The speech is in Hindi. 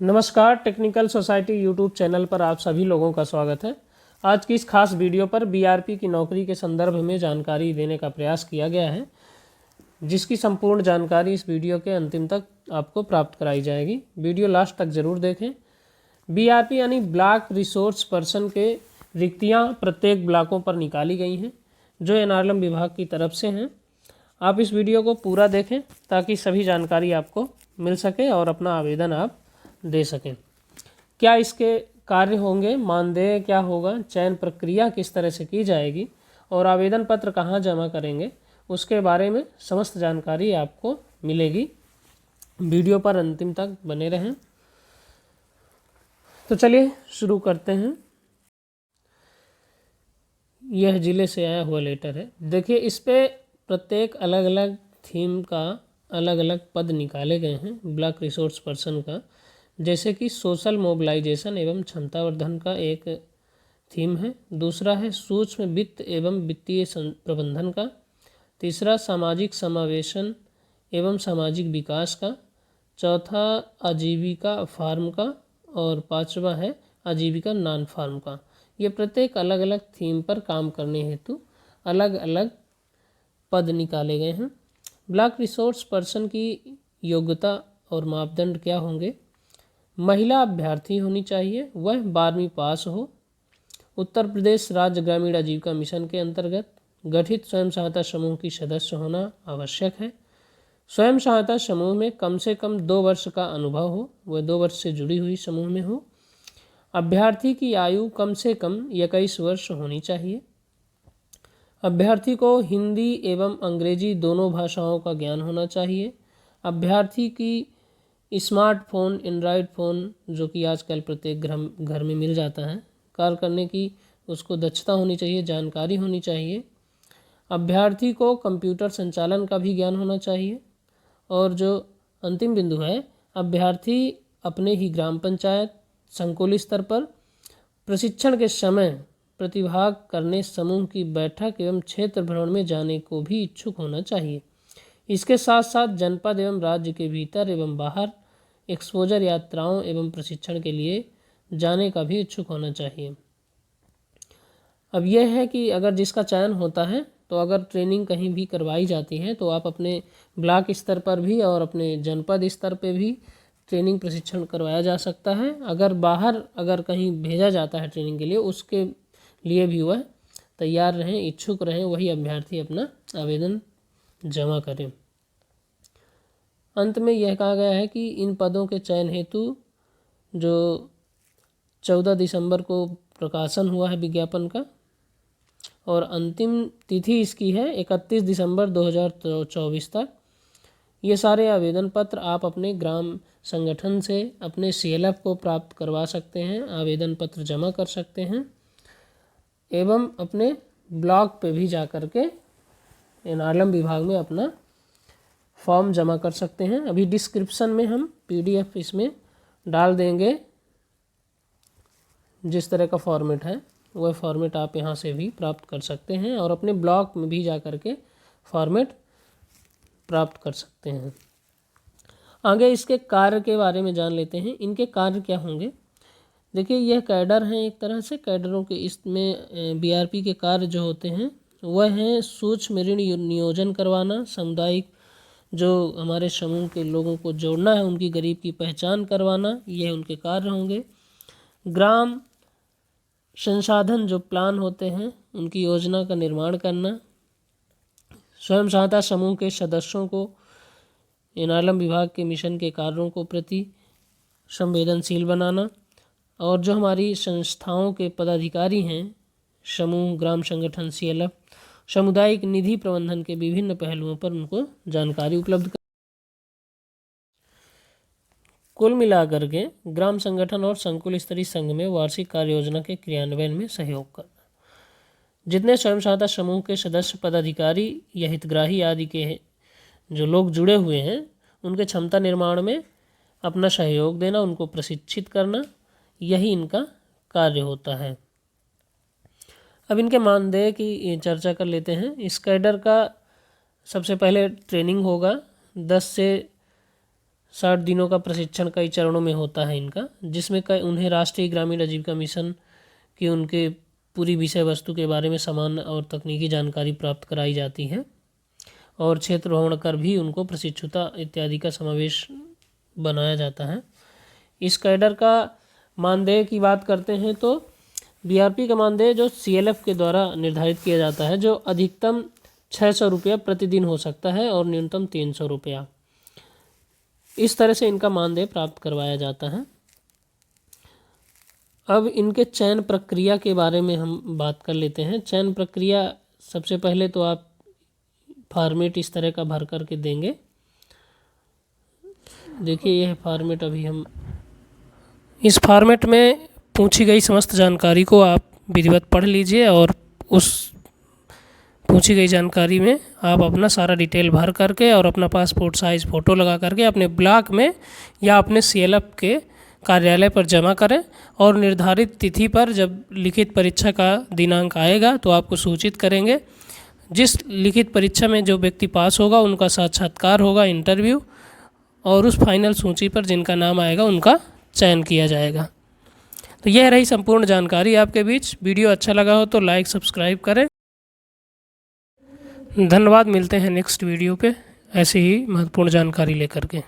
नमस्कार, टेक्निकल सोसाइटी यूट्यूब चैनल पर आप सभी लोगों का स्वागत है। आज की इस खास वीडियो पर बीआरपी की नौकरी के संदर्भ में जानकारी देने का प्रयास किया गया है, जिसकी संपूर्ण जानकारी इस वीडियो के अंतिम तक आपको प्राप्त कराई जाएगी। वीडियो लास्ट तक ज़रूर देखें। बीआरपी यानी ब्लॉक रिसोर्स पर्सन के रिक्तियाँ प्रत्येक ब्लॉकों पर निकाली गई हैं, जो एनआरएलएम विभाग की तरफ से हैं। आप इस वीडियो को पूरा देखें ताकि सभी जानकारी आपको मिल सके और अपना आवेदन आप दे सकें। क्या इसके कार्य होंगे, मानदेय क्या होगा, चयन प्रक्रिया किस तरह से की जाएगी और आवेदन पत्र कहाँ जमा करेंगे, उसके बारे में समस्त जानकारी आपको मिलेगी। वीडियो पर अंतिम तक बने रहें। तो चलिए शुरू करते हैं। यह ज़िले से आया हुआ लेटर है। देखिए, इस पे प्रत्येक अलग अलग थीम का अलग अलग पद निकाले गए हैं ब्लॉक रिसोर्स पर्सन का। जैसे कि सोशल मोबिलाइजेशन एवं क्षमतावर्धन का एक थीम है। दूसरा है सूक्ष्म वित्त एवं वित्तीय प्रबंधन का। तीसरा सामाजिक समावेशन एवं सामाजिक विकास का। चौथा आजीविका फार्म का। और पांचवा है आजीविका नॉन फार्म का। ये प्रत्येक अलग अलग थीम पर काम करने हेतु अलग अलग पद निकाले गए हैं। ब्लॉक रिसोर्स पर्सन की योग्यता और मापदंड क्या होंगे? महिला अभ्यर्थी होनी चाहिए, वह 12वीं पास हो। उत्तर प्रदेश राज्य ग्रामीण आजीविका मिशन के अंतर्गत गठित स्वयं सहायता समूह की सदस्य होना आवश्यक है। स्वयं सहायता समूह में कम से कम 2 वर्ष का अनुभव हो, वह 2 वर्ष से जुड़ी हुई समूह में हो। अभ्यर्थी की आयु कम से कम 21 वर्ष होनी चाहिए। अभ्यर्थी को हिंदी एवं अंग्रेजी दोनों भाषाओं का ज्ञान होना चाहिए। अभ्यर्थी की स्मार्टफोन, एंड्रॉयड फ़ोन, जो कि आजकल प्रत्येक घर में मिल जाता है, कार्य करने की उसको दक्षता होनी चाहिए, जानकारी होनी चाहिए। अभ्यर्थी को कंप्यूटर संचालन का भी ज्ञान होना चाहिए। और जो अंतिम बिंदु है, अभ्यर्थी अपने ही ग्राम पंचायत संकुल स्तर पर प्रशिक्षण के समय प्रतिभाग करने, समूह की बैठक एवं क्षेत्र भ्रमण में जाने को भी इच्छुक होना चाहिए। इसके साथ साथ जनपद एवं राज्य के भीतर एवं बाहर एक्सपोजर यात्राओं एवं प्रशिक्षण के लिए जाने का भी इच्छुक होना चाहिए। अब यह है कि अगर जिसका चयन होता है, तो अगर ट्रेनिंग कहीं भी करवाई जाती है तो आप अपने ब्लॉक स्तर पर भी और अपने जनपद स्तर पर भी ट्रेनिंग प्रशिक्षण करवाया जा सकता है। अगर बाहर अगर कहीं भेजा जाता है ट्रेनिंग के लिए, उसके लिए भी वह तैयार रहें, इच्छुक रहें, वही अभ्यर्थी अपना आवेदन जमा करें। अंत में यह कहा गया है कि इन पदों के चयन हेतु जो 14 दिसंबर को प्रकाशन हुआ है विज्ञापन का, और अंतिम तिथि इसकी है 31 दिसंबर 2024 तक। ये सारे आवेदन पत्र आप अपने ग्राम संगठन से अपने सीएलएफ को प्राप्त करवा सकते हैं, आवेदन पत्र जमा कर सकते हैं एवं अपने ब्लॉक पे भी जा कर के एनआरएलएम विभाग में अपना फॉर्म जमा कर सकते हैं। अभी डिस्क्रिप्शन में हम पीडीएफ इसमें डाल देंगे। जिस तरह का फॉर्मेट है वह फॉर्मेट आप यहाँ से भी प्राप्त कर सकते हैं और अपने ब्लॉक में भी जा कर के फॉर्मेट प्राप्त कर सकते हैं। आगे इसके कार्य के बारे में जान लेते हैं। इनके कार्य क्या होंगे? देखिए, यह कैडर हैं, एक तरह से कैडरों के इसमें बीआरपी के कार्य जो होते हैं वह हैं सूक्ष्म ऋण नियोजन करवाना, सामुदायिक जो हमारे समूह के लोगों को जोड़ना है, उनकी गरीब की पहचान करवाना, यह उनके कार्य होंगे। ग्राम संसाधन जो प्लान होते हैं उनकी योजना का निर्माण करना। स्वयं सहायता समूह के सदस्यों को एनआरएलएम विभाग के मिशन के कार्यों को प्रति संवेदनशील बनाना। और जो हमारी संस्थाओं के पदाधिकारी हैं, समूह, ग्राम संगठन, सीएलएफ, सामुदायिक निधि प्रबंधन के विभिन्न पहलुओं पर उनको जानकारी उपलब्ध कर। कुल मिलाकर के ग्राम संगठन और संकुल स्तरीय संघ में वार्षिक कार्य योजना के क्रियान्वयन में सहयोग करना। जितने स्वयं सहायता समूह के सदस्य, पदाधिकारी या हितग्राही आदि के जो लोग जुड़े हुए हैं, उनके क्षमता निर्माण में अपना सहयोग देना, उनको प्रशिक्षित करना, यही इनका कार्य होता है। अब इनके मानदेय की चर्चा कर लेते हैं। इस कैडर का सबसे पहले ट्रेनिंग होगा 10 से 60 दिनों का प्रशिक्षण कई चरणों में होता है इनका, जिसमें उन्हें राष्ट्रीय ग्रामीण आजीविका मिशन की उनके पूरी विषय वस्तु के बारे में समान और तकनीकी जानकारी प्राप्त कराई जाती है और क्षेत्र भ्रमण कर भी उनको प्रशिक्षुता इत्यादि का समावेश बनाया जाता है। इस कैडर का मानदेय की बात करते हैं तो बीआरपी का मानदेय जो सीएलएफ के द्वारा निर्धारित किया जाता है, जो अधिकतम 600 रुपया प्रतिदिन हो सकता है और न्यूनतम 300 रुपया, इस तरह से इनका मानदेय प्राप्त करवाया जाता है। अब इनके चयन प्रक्रिया के बारे में हम बात कर लेते हैं। चयन प्रक्रिया, सबसे पहले तो आप फॉर्मेट इस तरह का भर करके देंगे। देखिए यह फॉर्मेट, अभी हम इस फॉर्मेट में पूछी गई समस्त जानकारी को आप विधिवत पढ़ लीजिए और उस पूछी गई जानकारी में आप अपना सारा डिटेल भर करके और अपना पासपोर्ट साइज़ फ़ोटो लगा करके अपने ब्लॉक में या अपने सीएलएफ के कार्यालय पर जमा करें और निर्धारित तिथि पर जब लिखित परीक्षा का दिनांक आएगा तो आपको सूचित करेंगे। जिस लिखित परीक्षा में जो व्यक्ति पास होगा उनका साक्षात्कार होगा, इंटरव्यू, और उस फाइनल सूची पर जिनका नाम आएगा उनका चयन किया जाएगा। तो यह रही संपूर्ण जानकारी आपके बीच। वीडियो अच्छा लगा हो तो लाइक सब्सक्राइब करें। धन्यवाद। मिलते हैं नेक्स्ट वीडियो पे ऐसे ही महत्वपूर्ण जानकारी लेकर के।